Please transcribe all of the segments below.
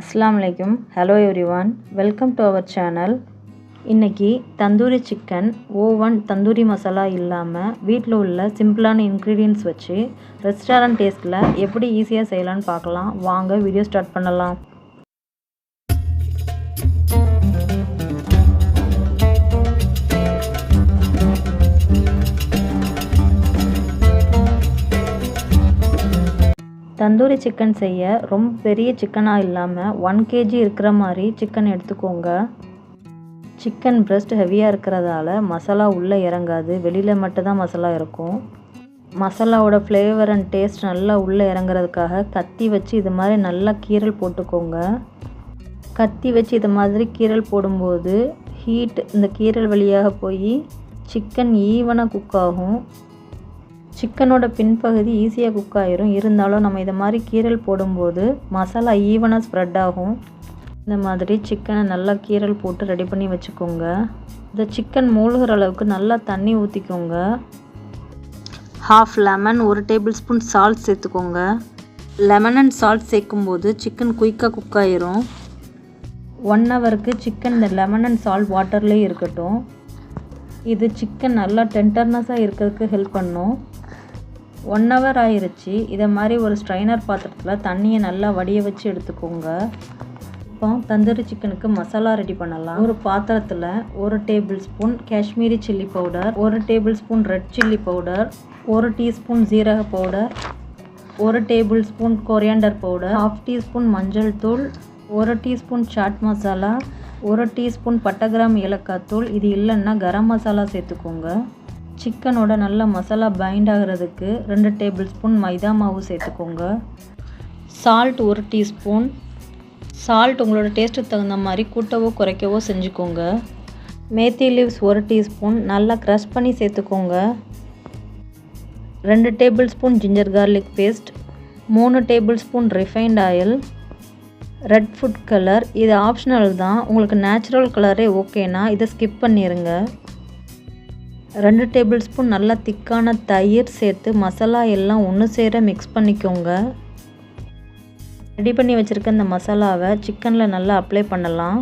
Assalamu alaikum. Hello everyone. Welcome to our channel. இன்னைக்கு tandoori chicken oven tandoori masala இல்லாமல் வீட்டில் உள்ள சிம்பிளான இன்க்ரீடியன்ட்ஸ் வச்சு ரெஸ்டாரண்ட் டேஸ்ட்டில் எப்படி ஈஸியாக செய்யலான்னு பார்க்கலாம். வாங்க வீடியோ ஸ்டார்ட் பண்ணலாம். தந்தூரி சிக்கன் செய்ய ரொம்ப பெரிய சிக்கனாக இல்லாமல் 1 kg இருக்கிற மாதிரி சிக்கன் எடுத்துக்கோங்க. சிக்கன் பிரெஸ்ட் ஹெவியாக இருக்கிறதால மசாலா உள்ளே இறங்காது, வெளியில் மட்டும்தான் மசாலா இருக்கும். மசாலாவோட ஃப்ளேவர் அண்ட் டேஸ்ட் நல்லா உள்ளே இறங்குறதுக்காக கத்தி வச்சு இது மாதிரி நல்லா கீரல் போட்டுக்கோங்க. கத்தி வச்சு இது மாதிரி கீரல் போடும்போது ஹீட் இந்த கீரல் வழியாக போய் சிக்கன் ஈவனாக குக் ஆகும். சிக்கனோட பின்பகுதி ஈஸியாக குக் ஆகிரும். இருந்தாலும் நம்ம இதை மாதிரி கீரல் போடும்போது மசாலா ஈவனாக ஸ்ப்ரெட் ஆகும். இந்த மாதிரி சிக்கனை நல்லா கீரல் போட்டு ரெடி பண்ணி வச்சுக்கோங்க. இந்த சிக்கன் மூழ்கிற அளவுக்கு நல்லா தண்ணி ஊற்றிக்கோங்க. 1/2 லெமன், 1 டேபிள் ஸ்பூன் சால்ட் சேர்த்துக்கோங்க. லெமன் அண்ட் சால்ட் சேர்க்கும்போது சிக்கன் குயிக்காக குக் ஆகிரும். 1 ஹவருக்கு சிக்கன் இந்த லெமன் அண்ட் சால்ட் வாட்டர்லேயே இருக்கட்டும். இது சிக்கன் நல்லா டெண்டர்னஸாக இருக்கிறதுக்கு ஹெல்ப் பண்ணும். 1 ஹவர் ஆயிடுச்சு. இதை மாதிரி ஒரு ஸ்ட்ரைனர் பாத்திரத்தில் தண்ணியை நல்லா வடிய வச்சு எடுத்துக்கோங்க. இப்போ தந்தூரி சிக்கனுக்கு மசாலா ரெடி பண்ணலாம். ஒரு பாத்திரத்தில் 1 tablespoon Kashmiri chilli powder, 1 tablespoon red chilli powder, 1 teaspoon ஜீரக powder, 1 tablespoon coriander powder, 1/2 teaspoon மஞ்சள் தூள், 1 டீஸ்பூன் சாட் மசாலா, 1 டீஸ்பூன் பட்டை கிராம் ஏலக்காய் தூள். இது இல்லைன்னா கரம் மசாலா சேர்த்துக்கோங்க. சிக்கனோட நல்ல மசாலா பைண்ட் ஆகிறதுக்கு 2 டேபிள் ஸ்பூன் மைதா மாவு சேர்த்துக்கோங்க. Salt 1 teaspoon. சால்ட் உங்களோட டேஸ்ட்டுக்கு தகுந்த மாதிரி கூட்டவோ குறைக்கவோ செஞ்சுக்கோங்க. மேத்தி லீவ்ஸ் 1 டீஸ்பூன் நல்லா க்ரஷ் பண்ணி சேர்த்துக்கோங்க. 2 tablespoon ginger garlic paste, 3 tablespoon refined oil, red food colour. இது ஆப்ஷனல் தான், உங்களுக்கு நேச்சுரல் கலரே ஓகேனா இதை ஸ்கிப் பண்ணிடுங்க. 2 டேபிள் ஸ்பூன் நல்லா திக்கான தயிர் சேர்த்து மசாலா எல்லாம் ஒன்று சேர மிக்ஸ் பண்ணிக்கோங்க. ரெடி பண்ணி வச்சுருக்க இந்த மசாலாவை சிக்கனில் நல்லா அப்ளை பண்ணலாம்.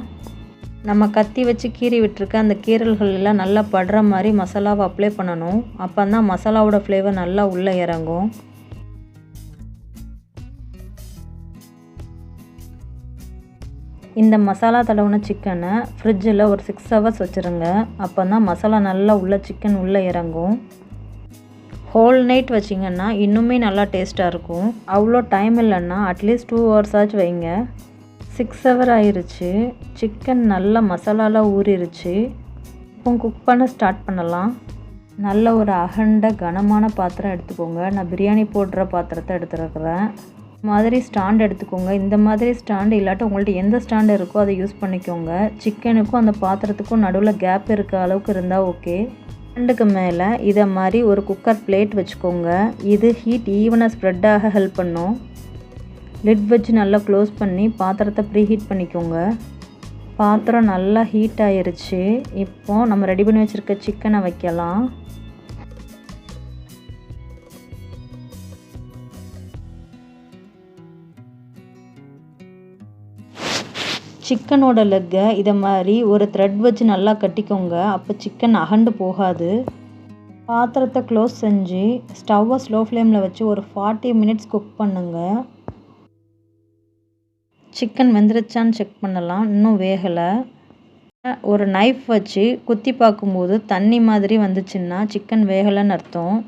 நம்ம கத்தி வச்சு கீறி விட்டுருக்க அந்த கீரல்கள் எல்லாம் நல்லா படுற மாதிரி மசாலாவை அப்ளை பண்ணணும். அப்போ தான் மசாலாவோட ஃப்ளேவர் நல்லா உள்ளே இறங்கும். இந்த மசாலா தடவுன சிக்கனை ஃப்ரிட்ஜில் ஒரு 6 ஹவர்ஸ் வச்சுருங்க. அப்போ தான் மசாலா நல்லா உள்ள சிக்கன் உள்ளே இறங்கும். ஹோல் நைட் வச்சிங்கன்னா இன்னுமே நல்லா டேஸ்ட்டாக இருக்கும். அவ்வளோ டைம் இல்லைன்னா அட்லீஸ்ட் 2 ஹவர்ஸ் ஆச்சு வைங்க. 6 ஹவர் ஆயிடுச்சு. சிக்கன் நல்லா மசாலாலாம் ஊறிடுச்சு. இப்போ குக் பண்ண ஸ்டார்ட் பண்ணலாம். நல்ல ஒரு அகண்ட கனமான பாத்திரம் எடுத்துக்கோங்க. நான் பிரியாணி போடுற பாத்திரத்தை எடுத்துருக்குறேன். மாதிரி ஸ்டாண்ட் எடுத்துக்கோங்க. இந்த மாதிரி ஸ்டாண்டு இல்லாட்ட உங்கள்ட்ட எந்த ஸ்டாண்டு இருக்கோ அதை யூஸ் பண்ணிக்கோங்க. சிக்கனுக்கும் அந்த பாத்திரத்துக்கும் நடுவில் கேப் இருக்க அளவுக்கு இருந்தால் ஓகே. ஸ்டாண்டுக்கு மேலே இதை மாதிரி ஒரு குக்கர் பிளேட் வச்சுக்கோங்க. இது ஹீட் ஈவனாக ஸ்ப்ரெட் ஆக ஹெல்ப் பண்ணும். லிட் வச்சு நல்லா க்ளோஸ் பண்ணி பாத்திரத்தை ப்ரீ ஹீட் பண்ணிக்கோங்க. பாத்திரம் நல்லா ஹீட் ஆயிருச்சு. இப்போது நம்ம ரெடி பண்ணி வச்சுருக்க சிக்கனை வைக்கலாம். சிக்கனோட லெக்கை இதை மாதிரி ஒரு த்ரெட் வச்சு நல்லா கட்டிக்கோங்க. அப்போ சிக்கன் அகண்டு போகாது. பாத்திரத்தை க்ளோஸ் செஞ்சு ஸ்டவ்வை ஸ்லோ ஃப்ளேமில் வச்சு ஒரு 40 மினிட்ஸ் குக் பண்ணுங்கள். சிக்கன் வெந்துருச்சான்னு செக் பண்ணலாம். இன்னும் வேகலை. ஒரு நைஃப் வச்சு குத்தி பார்க்கும்போது தண்ணி மாதிரி வந்துச்சுன்னா சிக்கன் வேகலைன்னு அர்த்தம்.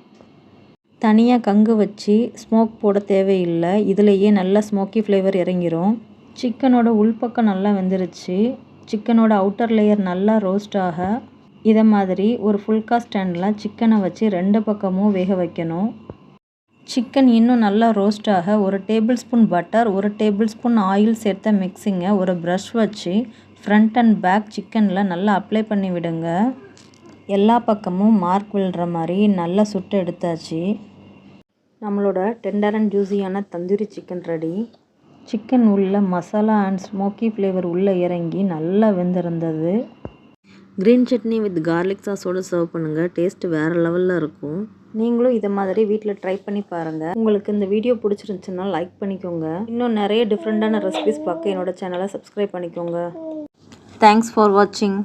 தனியாக கங்கு வச்சு ஸ்மோக் போட தேவையில்லை. இதுலேயே நல்லா ஸ்மோக்கி ஃப்ளேவர் இறங்கிரும். சிக்கனோட உள்பக்கம் நல்லா வெந்துருச்சு. சிக்கனோட அவுட்டர் லேயர் நல்லா ரோஸ்ட் ஆக இதை மாதிரி ஒரு ஃபுல்கா ஸ்டாண்டில் சிக்கனை வச்சு 2 பக்கமும் வேக வைக்கணும். சிக்கன் இன்னும் நல்லா ரோஸ்ட் ஆக 1 table spoon butter, 1 table spoon oil சேர்த்த மிக்ஸிங்கை ஒரு ப்ரஷ் வச்சு ஃப்ரண்ட் அண்ட் பேக் சிக்கனில் நல்லா அப்ளை பண்ணி விடுங்க. எல்லா பக்கமும் மார்க் விழுற மாதிரி நல்லா சுட்டு எடுத்தாச்சு. நம்மளோட டெண்டர் அண்ட் ஜூஸியான தந்தூரி சிக்கன் ரெடி. சிக்கன் உள்ள மசாலா அண்ட் ஸ்மோக்கி ஃப்ளேவர் உள்ளே இறங்கி நல்லா வெந்திருந்தது. க்ரீன் சட்னி வித் கார்லிக் சாஸோடு சர்வ் பண்ணுங்கள். டேஸ்ட் வேறு லெவலில் இருக்கும். நீங்களும் இதை மாதிரி வீட்டில் ட்ரை பண்ணி பாருங்கள். உங்களுக்கு இந்த வீடியோ பிடிச்சிருந்துச்சுன்னா லைக் பண்ணிக்கோங்க. இன்னும் நிறைய டிஃப்ரெண்ட்டான ரெசிபிஸ் பார்க்க என்னோட சேனலை சப்ஸ்கிரைப் பண்ணிக்கோங்க. தேங்க்ஸ் ஃபார் வாட்சிங்.